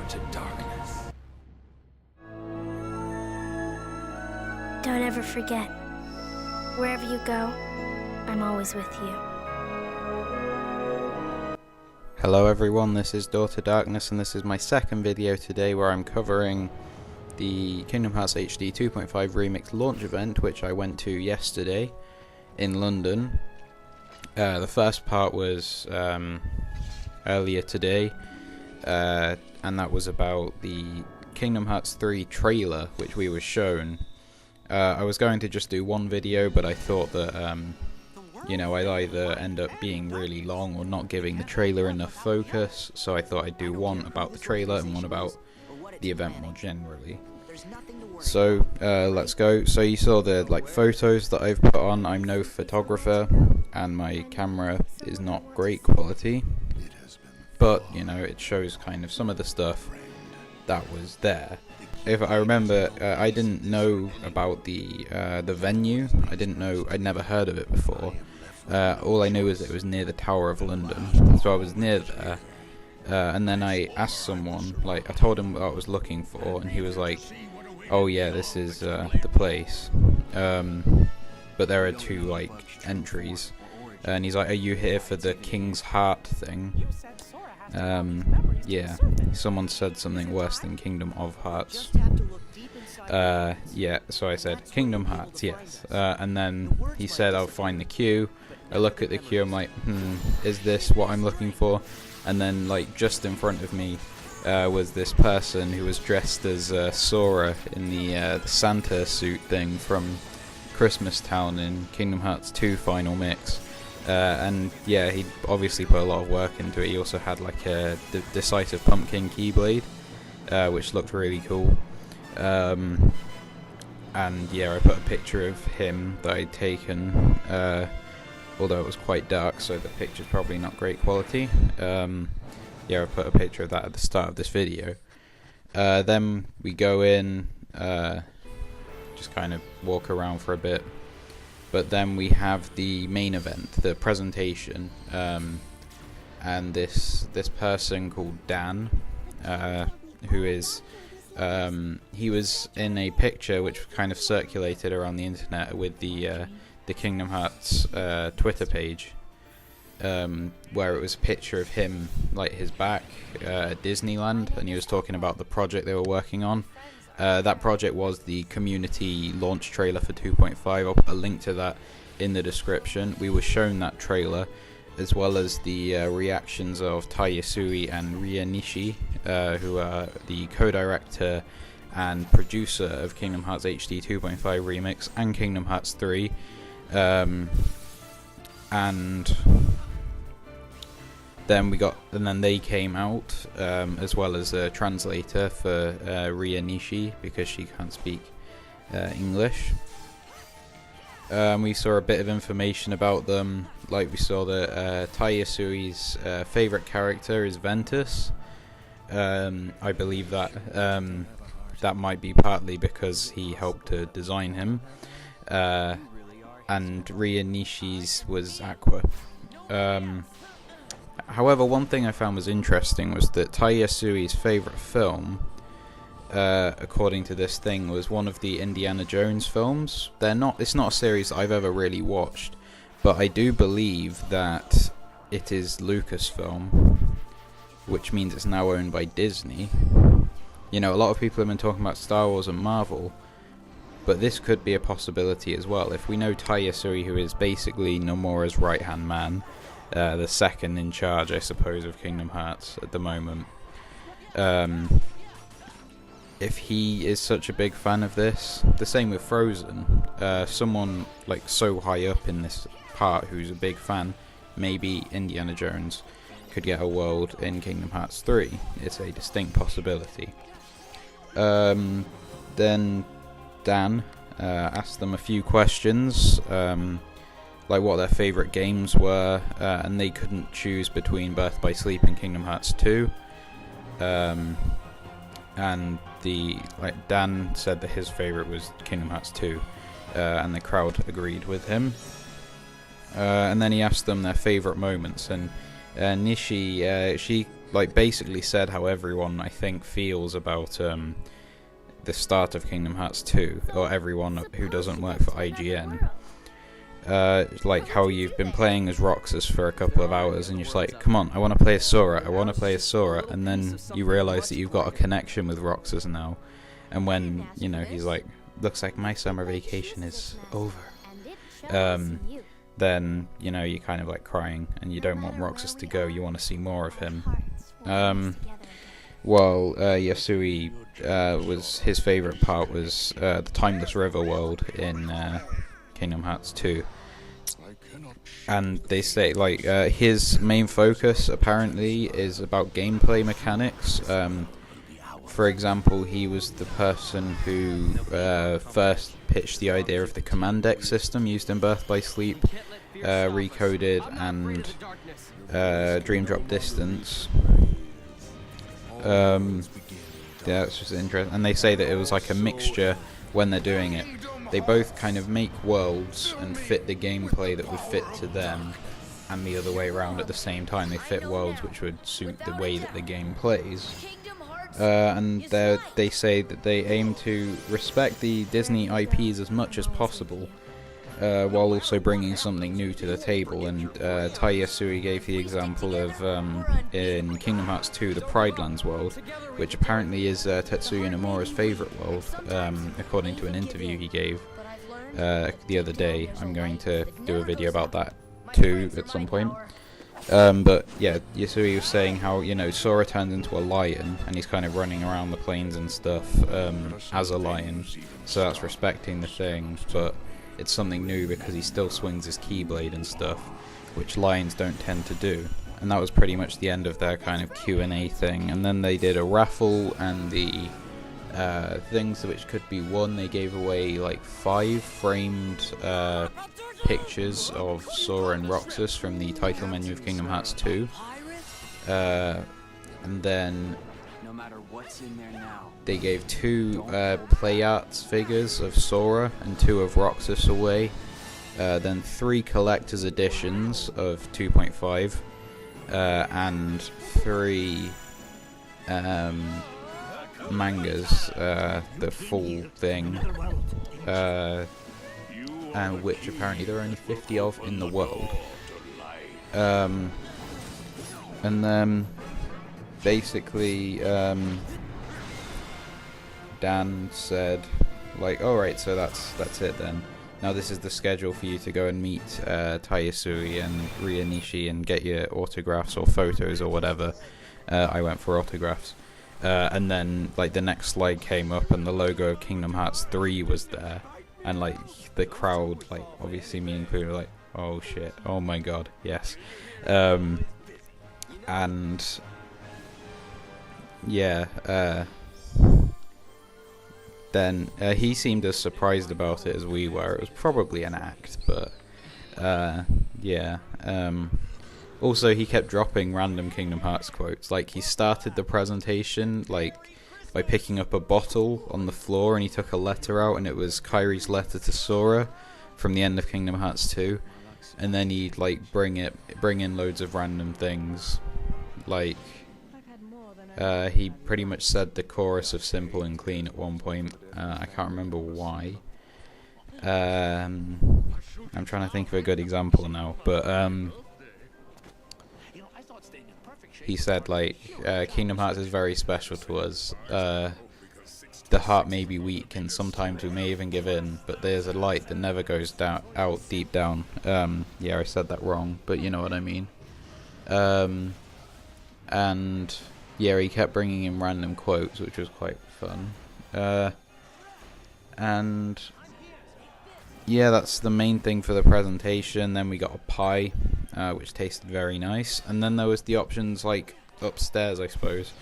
to darkness. Don't ever forget, wherever you go, I'm always with you. Hello everyone, this is Door to Darkness, and this is my second video today where I'm covering the Kingdom Hearts HD 2.5 Remix launch event, which I went to yesterday in London. The first part was earlier today, and that was about the Kingdom Hearts 3 trailer, which we were shown. I was going to just do one video, but I thought that you know, I'd either end up being really long or not giving the trailer enough focus, so I thought I'd do one about the trailer and one about the event more generally. So let's go. So you saw the photos that I've put on. I'm no photographer and my camera is not great quality, but you know, it shows kind of some of the stuff that was there. If I remember, I didn't know about the venue. I'd never heard of it before. All I knew is it was near the Tower of London, so I was near there. And then I asked someone, I told him what I was looking for, and he was like, "Oh yeah, this is the place." But there are two entries, and he's like, "Are you here for the King's Heart thing?" Yeah, someone said something worse than Kingdom of Hearts. Yeah, so I said, Kingdom Hearts, yes. And then he said, "I'll find the queue." I look at the queue, I'm like, is this what I'm looking for? And then, just in front of me was this person who was dressed as Sora in the Santa suit thing from Christmas Town in Kingdom Hearts 2 Final Mix. And yeah, he obviously put a lot of work into it. He also had a decisive pumpkin keyblade, which looked really cool. And yeah, I put a picture of him that I'd taken, although it was quite dark, so the picture's probably not great quality. Yeah, I put a picture of that at the start of this video. Then we go in, just kind of walk around for a bit. But then we have the main event, the presentation, and this person called Dan, who is, he was in a picture which kind of circulated around the internet with the Kingdom Hearts Twitter page, where it was a picture of him, his back at Disneyland, and he was talking about the project they were working on. That project was the community launch trailer for 2.5. I'll put a link to that in the description. We were shown that trailer, as well as the reactions of Tai Yasui and Ria Nishi, who are the co-director and producer of Kingdom Hearts HD 2.5 Remix and Kingdom Hearts 3. And then they came out, as well as a translator for Ria Nishi, because she can't speak English. We saw a bit of information about them. We saw that Tai Yasui's favourite character is Ventus. I believe that that might be partly because he helped to design him. And Ria Nishi's was Aqua. However, one thing I found was interesting was that Tai Yasui's favourite film, according to this thing, was one of the Indiana Jones films. It's not a series that I've ever really watched, but I do believe that it is Lucasfilm, which means it's now owned by Disney. You know, a lot of people have been talking about Star Wars and Marvel, but this could be a possibility as well. If we know Tai Yasui, who is basically Nomura's right-hand man, the second in charge, I suppose, of Kingdom Hearts at the moment. If he is such a big fan of this, the same with Frozen. Someone so high up in this part who's a big fan, maybe Indiana Jones could get a world in Kingdom Hearts 3. It's a distinct possibility. Then Dan asked them a few questions, what their favourite games were, and they couldn't choose between Birth by Sleep and Kingdom Hearts 2. And Dan said that his favourite was Kingdom Hearts 2, and the crowd agreed with him. And then he asked them their favourite moments, and Nishi, she like basically said how everyone I think feels about the start of Kingdom Hearts 2, or everyone who doesn't work for IGN. Like how you've been playing as Roxas for a couple of hours and you're just like, come on, I want to play as Sora, and then you realise that you've got a connection with Roxas now, and when, you know, he's like, looks like my summer vacation is over, then, you know, you're kind of like crying and you don't want Roxas to go, you want to see more of him. Yasui, his favourite part was the Timeless River world in Kingdom Hearts 2, and they say like his main focus apparently is about gameplay mechanics. For example, he was the person who first pitched the idea of the command deck system used in Birth by Sleep, Recoded, and Dream Drop Distance. Yeah, it's just interesting. And they say that it was like a mixture when they're doing it. They both kind of make worlds and fit the gameplay that would fit to them, and the other way around at the same time. They fit worlds which would suit the way that the game plays. And they say that they aim to respect the Disney IPs as much as possible, while also bringing something new to the table. And Tai Yasui gave the example of in Kingdom Hearts 2, the Pride Lands world, which apparently is Tetsuya Nomura's favourite world, according to an interview he gave the other day. I'm going to do a video about that too at some point. But yeah, Yasui was saying how, you know, Sora turns into a lion and he's kind of running around the plains and stuff as a lion, so that's respecting the thing, but it's something new because he still swings his Keyblade and stuff, which lions don't tend to do. And that was pretty much the end of their kind of Q&A thing. And then they did a raffle, and the things which could be won, they gave away like 5 framed pictures of Sora and Roxas from the title menu of Kingdom Hearts 2. And then they gave 2 Play Arts figures of Sora and 2 of Roxas away. Then 3 collector's editions of 2.5. And 3 mangas, the full thing, and which apparently there are only 50 of in the world. And then basically Dan said, like, alright, so that's it then. Now this is the schedule for you to go and meet Tai Yasui and Ria Nishi and get your autographs or photos or whatever. I went for autographs. And then like the next slide came up and the logo of Kingdom Hearts 3 was there. And like the crowd, like obviously me included, were like, oh shit, oh my god, yes. And yeah, then he seemed as surprised about it as we were. It was probably an act, but yeah. Also, he kept dropping random Kingdom Hearts quotes. Like, he started the presentation like by picking up a bottle on the floor, and he took a letter out, and it was Kairi's letter to Sora from the end of Kingdom Hearts 2. And then he'd like bring in loads of random things, like he pretty much said the chorus of Simple and Clean at one point. I can't remember why. I'm trying to think of a good example now, but he said like Kingdom Hearts is very special to us. The heart may be weak and sometimes we may even give in, but there's a light that never goes out deep down. Yeah, I said that wrong, but you know what I mean. And yeah, he kept bringing in random quotes, which was quite fun. And yeah, that's the main thing for the presentation. Then we got a pie, which tasted very nice. And then there was the options, like upstairs, I suppose,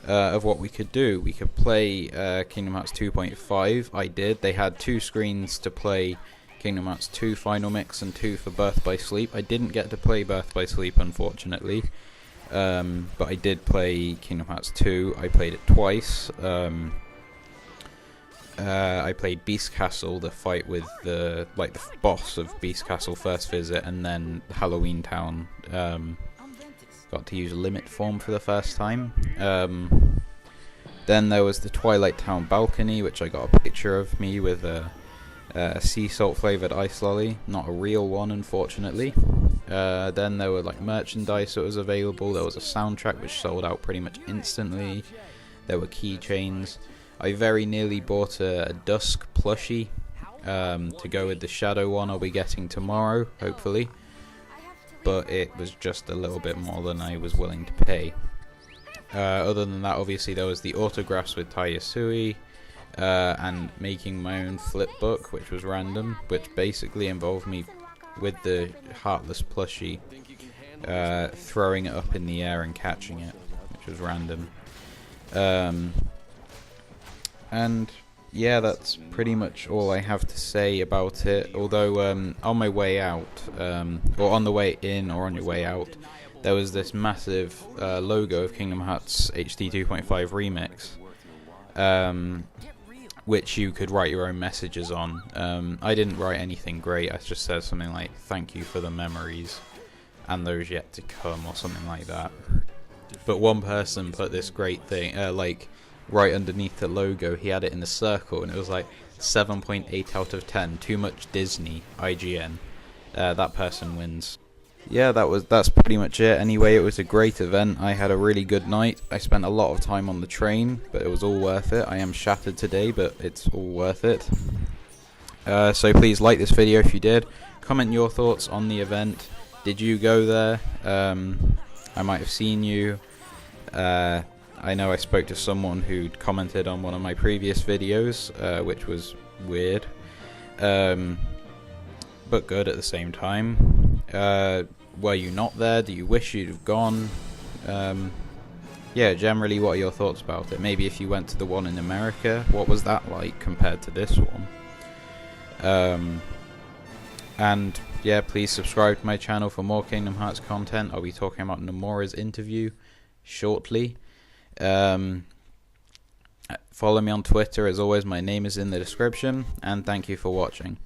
of what we could do. We could play Kingdom Hearts 2.5. I did. They had 2 screens to play Kingdom Hearts 2 Final Mix and 2 for Birth by Sleep. I didn't get to play Birth by Sleep, unfortunately. But I did play Kingdom Hearts 2. I played it twice. I played Beast Castle, the fight with the boss of Beast Castle First Visit, and then Halloween Town. got to use limit form for the first time. Then there was the Twilight Town balcony, which I got a picture of me with a sea salt flavoured ice lolly, not a real one unfortunately. Then there were like merchandise that was available. There was a soundtrack which sold out pretty much instantly. There were keychains. I very nearly bought a Dusk plushie to go with the Shadow one I'll be getting tomorrow, hopefully. But it was just a little bit more than I was willing to pay. Other than that, obviously there was the autographs with Taiyasui, and making my own flip book, which was random, which basically involved me with the Heartless plushie, throwing it up in the air and catching it, which was random. And yeah, that's pretty much all I have to say about it. Although on my way out, or on the way in or on your way out, there was this massive logo of Kingdom Hearts HD 2.5 Remix, which you could write your own messages on. I didn't write anything great. I just said something like, "Thank you for the memories and those yet to come," or something like that. But one person put this great thing, like right underneath the logo, he had it in a circle, and it was like 7.8 out of 10. Too much Disney, IGN. That person wins. Yeah, that's pretty much it. Anyway, it was a great event. I had a really good night. I spent a lot of time on the train, but it was all worth it. I am shattered today, but it's all worth it. So please like this video if you did. Comment your thoughts on the event. Did you go there? I might have seen you. I know I spoke to someone who'd commented on one of my previous videos, which was weird, but good at the same time. Were you not there? Do you wish you'd have gone? Yeah, generally, what are your thoughts about it? Maybe if you went to the one in America, what was that like compared to this one? And yeah, please subscribe to my channel for more Kingdom Hearts content. I'll be talking about Nomura's interview shortly. Follow me on Twitter. As always, my name is in the description, and thank you for watching.